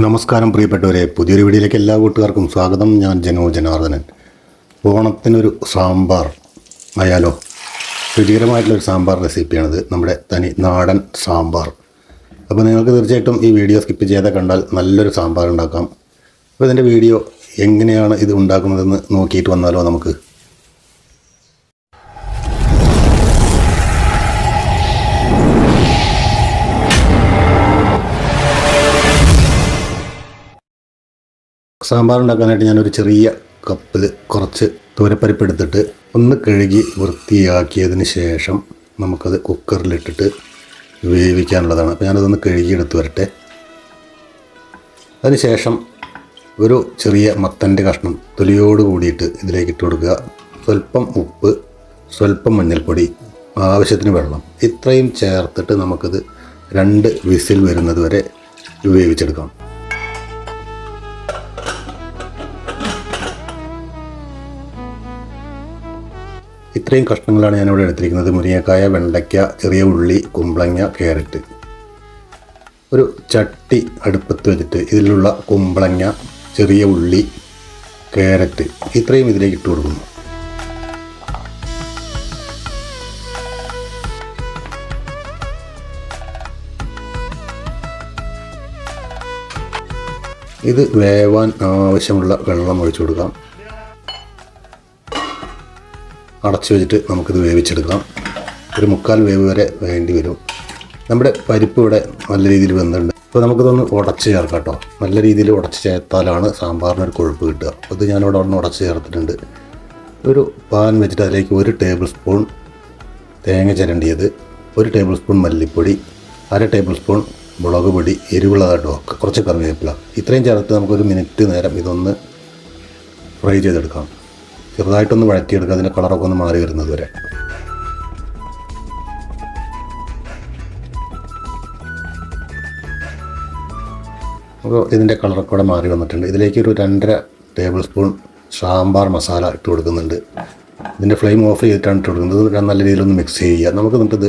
നമസ്കാരം പ്രിയപ്പെട്ടവരെ, പുതിയൊരു വീഡിയോയിലേക്ക് എല്ലാ കൂട്ടുകാർക്കും സ്വാഗതം. ഞാൻ ജനോ ജനാർദ്ദനൻ. ഓണത്തിനൊരു സാമ്പാർ ആയാലോ? രുചികരമായിട്ടുള്ളൊരു സാമ്പാർ റെസിപ്പിയാണിത്, നമ്മുടെ തനി നാടൻ സാമ്പാർ. അപ്പോൾ നിങ്ങൾക്ക് തീർച്ചയായിട്ടും ഈ വീഡിയോ സ്കിപ്പ് ചെയ്താൽ കണ്ടാൽ നല്ലൊരു സാമ്പാർ ഉണ്ടാക്കാം. അപ്പോൾ ഇതിൻ്റെ വീഡിയോ എങ്ങനെയാണ് ഇത് ഉണ്ടാക്കുന്നതെന്ന് നോക്കിയിട്ട് വന്നാലോ നമുക്ക്. സാമ്പാർ ഉണ്ടാക്കാനായിട്ട് ഞാനൊരു ചെറിയ കപ്പിൽ കുറച്ച് തുവരപ്പരിപ്പ് എടുത്തിട്ട് ഒന്ന് കഴുകി വൃത്തിയാക്കിയതിന് ശേഷം നമുക്കത് കുക്കറിലിട്ടിട്ട് വേവിക്കാനുള്ളതാണ്. അപ്പോൾ ഞാനതൊന്ന് കഴുകിയെടുത്ത് വരട്ടെ. അതിന് ശേഷം ഒരു ചെറിയ മത്തൻ്റെ കഷ്ണം തൊലിയോട് കൂടിയിട്ട് ഇതിലേക്ക് ഇട്ട് കൊടുക്കുക. സ്വല്പം ഉപ്പ്, സ്വല്പം മഞ്ഞൾപ്പൊടി, ആവശ്യത്തിന് വെള്ളം, ഇത്രയും ചേർത്തിട്ട് നമുക്കത് 2 വിസിൽ വരുന്നത് വരെ വേവിച്ചെടുക്കാം. ഇത്രയും കഷ്ണങ്ങളാണ് ഞാനിവിടെ എടുത്തിരിക്കുന്നത്. മുരിങ്ങക്കായ, വെണ്ടയ്ക്ക, ചെറിയ ഉള്ളി, കുമ്പളങ്ങ, ക്യാരറ്റ്. ഒരു ചട്ടി അടുപ്പത്ത് വെച്ചിട്ട് ഇതിലുള്ള കുമ്പളങ്ങ, ചെറിയ ഉള്ളി, ക്യാരറ്റ് ഇത്രയും ഇതിലേക്ക് ഇട്ട് കൊടുക്കുന്നു. ഇത് വേവാൻ ആവശ്യമുള്ള വെള്ളം ഒഴിച്ചു കൊടുക്കാം. അടച്ചു വെച്ചിട്ട് നമുക്കിത് വേവിച്ചെടുക്കാം. ഒരു 3/4 വേവ് വരെ വേണ്ടി വരും. നമ്മുടെ പരിപ്പ് ഇവിടെ നല്ല രീതിയിൽ വെന്തുണ്ട്. അപ്പോൾ നമുക്കിതൊന്ന് ഉടച്ച് ചേർക്കാം കേട്ടോ. നല്ല രീതിയിൽ ഉടച്ച് ചേർത്താലാണ് സാമ്പാറിനൊരു കൊഴുപ്പ് കിട്ടുക. അപ്പോൾ ഇത് ഞാനിവിടെ ഒന്ന് ഉടച്ച് ചേർത്തിട്ടുണ്ട്. ഒരു പാൻ വെച്ചിട്ട് അതിലേക്ക് 1 ടേബിൾ സ്പൂൺ തേങ്ങ ചിരണ്ടിയത്, 1 ടേബിൾ സ്പൂൺ മല്ലിപ്പൊടി, 1/2 ടേബിൾ സ്പൂൺ മുളക് പൊടി, എരിവുള്ളതാട്ടോ, കുറച്ച് കറിവേപ്പില, ഇത്രയും ചേർത്ത് നമുക്കൊരു മിനിറ്റ് നേരം ഇതൊന്ന് ഫ്രൈ ചെയ്തെടുക്കാം. ചെറുതായിട്ടൊന്ന് വഴറ്റിയെടുക്കുക, അതിൻ്റെ കളറൊക്കെ ഒന്ന് മാറി വരുന്നത് വരെ. അപ്പോൾ ഇതിൻ്റെ കളറൊക്കെ കൂടെ മാറി വന്നിട്ടുണ്ട്. ഇതിലേക്ക് ഒരു 2.5 ടേബിൾ സ്പൂൺ സാമ്പാർ മസാല ഇട്ട് കൊടുക്കുന്നുണ്ട്. ഇതിൻ്റെ ഫ്ലെയിം ഓഫ് ചെയ്തിട്ടാണ് ഇട്ട് കൊടുക്കുന്നത്. നല്ല രീതിയിലൊന്ന് മിക്സ് ചെയ്യുക. നമുക്ക് എന്നിട്ടത്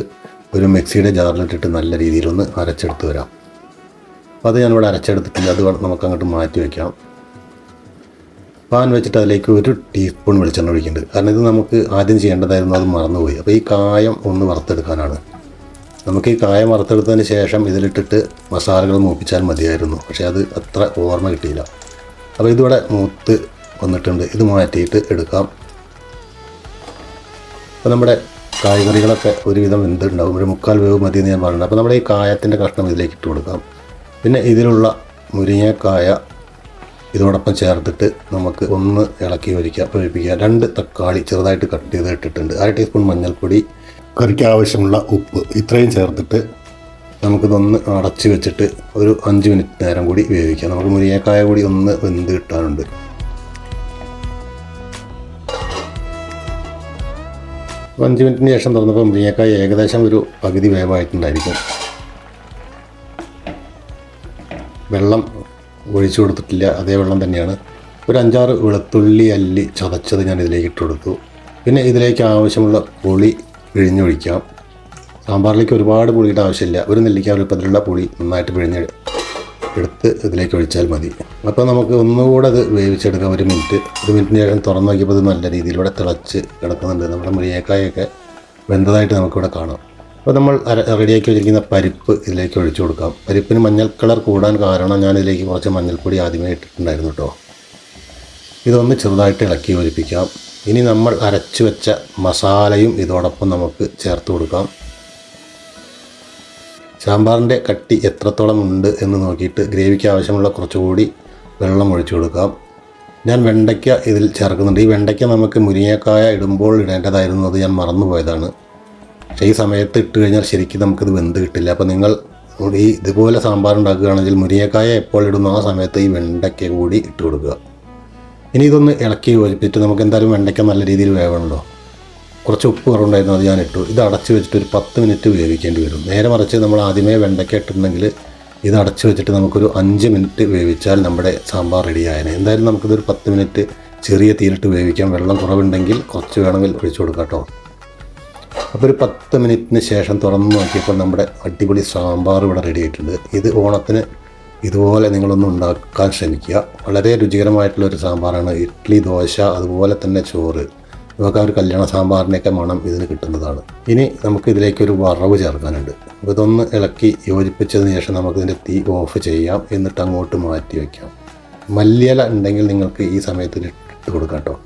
ഒരു മിക്സിയുടെ ജാറിലിട്ടിട്ട് നല്ല രീതിയിലൊന്ന് അരച്ചെടുത്ത് വരാം. അപ്പോൾ അത് ഞാനിവിടെ അരച്ചെടുത്തിട്ടില്ല, അത് നമുക്ക് അങ്ങോട്ട് മാറ്റി വയ്ക്കാം. പാൻ വെച്ചിട്ട് അതിലേക്ക് 1 ടീസ്പൂൺ വെളിച്ചെണ്ണ ഒഴിക്കുന്നുണ്ട്. കാരണം ഇത് നമുക്ക് ആദ്യം ചെയ്യേണ്ടതായിരുന്നു, അത് മറന്നുപോയി. അപ്പോൾ ഈ കായം ഒന്ന് വറുത്തെടുക്കാനാണ്. നമുക്ക് ഈ കായം വറുത്തെടുത്തതിന് ശേഷം ഇതിലിട്ടിട്ട് മസാലകൾ മൂപ്പിച്ചാൽ മതിയായിരുന്നു, പക്ഷേ അത് അത്ര ഓർമ്മ കിട്ടിയില്ല. അപ്പോൾ ഇതിവിടെ മൂത്ത് വന്നിട്ടുണ്ട്. ഇത് മാറ്റിയിട്ട് എടുക്കാം. അപ്പോൾ നമ്മുടെ കായ്കറികളൊക്കെ ഒരുവിധം വെന്തുണ്ടാവും. ഒരു 3/4 വേവ് മതി എന്ന് ഞാൻ പറഞ്ഞിട്ടുണ്ട്. അപ്പോൾ നമ്മുടെ ഈ കായത്തിൻ്റെ കഷ്ണം ഇതിലേക്ക് ഇട്ട് കൊടുക്കാം. പിന്നെ ഇതിലുള്ള മുരിങ്ങക്കായ ഇതോടൊപ്പം ചേർത്തിട്ട് നമുക്ക് ഒന്ന് ഇളക്കി വേവിപ്പിക്കുക. 2 തക്കാളി ചെറുതായിട്ട് കട്ട് ചെയ്ത് ഇട്ടിട്ടുണ്ട്. 1/2 ടീസ്പൂൺ മഞ്ഞൾപ്പൊടി, കറിക്ക് ആവശ്യമുള്ള ഉപ്പ്, ഇത്രയും ചേർത്തിട്ട് നമുക്കിതൊന്ന് അടച്ച് വെച്ചിട്ട് ഒരു 5 മിനിറ്റ് നേരം കൂടി വേവിക്കാം. നമുക്ക് മുരിങ്ങക്കായ കൂടി ഒന്ന് വെന്ത് കിട്ടാനുണ്ട്. അപ്പോൾ 5 മിനിറ്റിന് ശേഷം തുറന്നപ്പോൾ മുരിങ്ങക്കായ ഏകദേശം ഒരു പകുതി വേവായിട്ടുണ്ടായിരിക്കും. വെള്ളം ഒഴിച്ചു കൊടുത്തിട്ടില്ല, അതേ വെള്ളം തന്നെയാണ്. ഒരു 5-6 വെളുത്തുള്ളി അല്ലി ചതച്ചത് ഞാൻ ഇതിലേക്ക് ഇട്ട് കൊടുത്തു. പിന്നെ ഇതിലേക്ക് ആവശ്യമുള്ള പുളി പിഴിഞ്ഞൊഴിക്കാം. സാമ്പാറിലേക്ക് ഒരുപാട് പുളിയുടെ ആവശ്യമില്ല. ഒരു നെല്ലിക്ക വലുപ്പത്തിലുള്ള പുളി നന്നായിട്ട് എടുത്ത് ഇതിലേക്ക് ഒഴിച്ചാൽ മതി. അപ്പോൾ നമുക്ക് ഒന്നുകൂടെ അത് വേവിച്ചെടുക്കാം. 1 മിനിറ്റിന് ശേഷം തുറന്നു നോക്കിയപ്പോൾ ഇത് നല്ല രീതിയിലൂടെ തിളച്ച് കിടക്കുന്നുണ്ട്. നമ്മുടെ മുരിങ്ങക്കായൊക്കെ വെന്തതായിട്ട് നമുക്കിവിടെ കാണാം. അപ്പോൾ നമ്മൾ റെഡിയാക്കി വെച്ചിരിക്കുന്ന പരിപ്പ് ഇതിലേക്ക് ഒഴിച്ചു കൊടുക്കാം. പരിപ്പിന് മഞ്ഞൾ കളർ കൂടാൻ കാരണം ഞാൻ ഇതിലേക്ക് കുറച്ച് മഞ്ഞൾപ്പൊടി ആദ്യമേ ഇട്ടിട്ടുണ്ടായിരുന്നു കേട്ടോ. ഇതൊന്ന് ചെറുതായിട്ട് ഇളക്കി യോജിപ്പിക്കാം. ഇനി നമ്മൾ അരച്ചു വെച്ച മസാലയും ഇതോടൊപ്പം നമുക്ക് ചേർത്ത് കൊടുക്കാം. സാമ്പാറിൻ്റെ കട്ടി എത്രത്തോളം ഉണ്ട് എന്ന് നോക്കിയിട്ട് ഗ്രേവിക്ക് ആവശ്യമുള്ള കുറച്ചുകൂടി വെള്ളം ഒഴിച്ചു കൊടുക്കാം. ഞാൻ വെണ്ടയ്ക്ക ഇതിൽ ചേർക്കുന്നുണ്ട്. ഈ വെണ്ടയ്ക്ക നമുക്ക് മുരിങ്ങക്കായ ഇടുമ്പോൾ ഇടേണ്ടതായിരുന്നു, അത് ഞാൻ മറന്നുപോയതാണ്. പക്ഷേ ഈ സമയത്ത് ഇട്ട് കഴിഞ്ഞാൽ ശരിക്കും നമുക്കിത് വെന്ത് കിട്ടില്ല. അപ്പോൾ നിങ്ങൾ ഇതുപോലെ സാമ്പാർ ഉണ്ടാക്കുകയാണെങ്കിൽ മുരിങ്ങക്കായ എപ്പോൾ ഇടുന്നു ആ സമയത്ത് ഈ വെണ്ടയ്ക്ക കൂടി ഇട്ട് കൊടുക്കുക. ഇനി ഇതൊന്ന് ഇളക്കി യോജിപ്പിച്ചിട്ട് നമുക്ക് എന്തായാലും വെണ്ടയ്ക്ക നല്ല രീതിയിൽ വേവണമല്ലോ. കുറച്ച് ഉപ്പ് കുറവുണ്ടായിരുന്നു, അത് ഞാൻ ഇട്ടു. ഇത് അടച്ച് വെച്ചിട്ട് ഒരു 10 മിനിറ്റ് വേവിക്കേണ്ടി വരും. നേരെ മറിച്ച് നമ്മൾ ആദ്യമേ വെണ്ടയ്ക്ക ഇട്ടിട്ടുണ്ടെങ്കിൽ ഇത് അടച്ച് വെച്ചിട്ട് നമുക്കൊരു 5 മിനിറ്റ് വേവിച്ചാൽ നമ്മുടെ സാമ്പാർ റെഡിയായേനെ. എന്തായാലും നമുക്കിതൊരു 10 മിനിറ്റ് ചെറിയ തീയിലിട്ട് വേവിക്കാം. വെള്ളം കുറവുണ്ടെങ്കിൽ കുറച്ച് വേണമെങ്കിൽ ഒഴിച്ചു കൊടുക്കാം കേട്ടോ. അപ്പോൾ ഒരു 10 മിനിറ്റിന് ശേഷം തുറന്ന് നോക്കിയപ്പോൾ നമ്മുടെ അടിപൊളി സാമ്പാർ ഇവിടെ റെഡി ആയിട്ടുണ്ട്. ഇത് ഓണത്തിന് ഇതുപോലെ നിങ്ങളൊന്ന് ഉണ്ടാക്കാൻ ശ്രമിക്കുക. വളരെ രുചികരമായിട്ടുള്ളൊരു സാമ്പാറാണ്. ഇഡ്ഡലി, ദോശ, അതുപോലെ തന്നെ ചോറ്, നമുക്ക് ആ ഒരു കല്യാണ സാമ്പാറിൻ്റെയൊക്കെ മണം ഇതിന് കിട്ടുന്നതാണ്. ഇനി നമുക്ക് ഇതിലേക്കൊരു വറവ് ചേർക്കാനുണ്ട്. അപ്പോൾ ഇതൊന്ന് ഇളക്കി യോജിപ്പിച്ചതിന് ശേഷം നമുക്കിതിൻ്റെ തീ ഓഫ് ചെയ്യാം. എന്നിട്ട് അങ്ങോട്ട് മാറ്റി വയ്ക്കാം. മല്ലിയില ഉണ്ടെങ്കിൽ നിങ്ങൾക്ക് ഈ സമയത്ത് ഇട്ട് കൊടുക്കാം കേട്ടോ.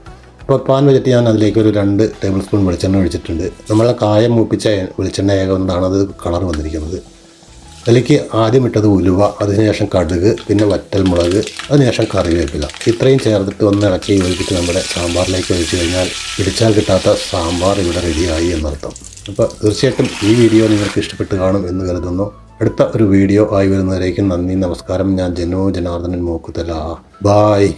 അപ്പോൾ പാൻ വെച്ചിട്ട് ഞാൻ അതിലേക്ക് ഒരു 2 ടേബിൾ സ്പൂൺ വെളിച്ചെണ്ണ ഒഴിച്ചിട്ടുണ്ട്. നമ്മളെ കായം മൂപ്പിച്ച വെളിച്ചെണ്ണ ആയതുകൊണ്ടാണ് അത് കളർ വന്നിരിക്കുന്നത്. അതിലേക്ക് ആദ്യം ഇട്ടത് ഉലുവ, അതിനുശേഷം കടുക്, പിന്നെ വറ്റൽമുളക്, അതിനുശേഷം കറിവേപ്പില. ഇത്രയും ചേർത്തിട്ട് ഒന്ന് ഇളക്കി യോജിപ്പിച്ച് നമ്മുടെ സാമ്പാറിലേക്ക് ഒഴിച്ച് കഴിഞ്ഞാൽ പിടിച്ചാൽ കിട്ടാത്ത സാമ്പാർ ഇവിടെ റെഡിയായി എന്നർത്ഥം. അപ്പോൾ തീർച്ചയായിട്ടും ഈ വീഡിയോ നിങ്ങൾക്ക് ഇഷ്ടപ്പെട്ട് കാണും എന്ന് കരുതുന്നു. അടുത്ത ഒരു വീഡിയോ ആയി വരുന്നവരേക്കും നന്ദി, നമസ്കാരം. ഞാൻ ജനോ ജനാർദ്ദനൻ മൂക്കുതല. ബായ്.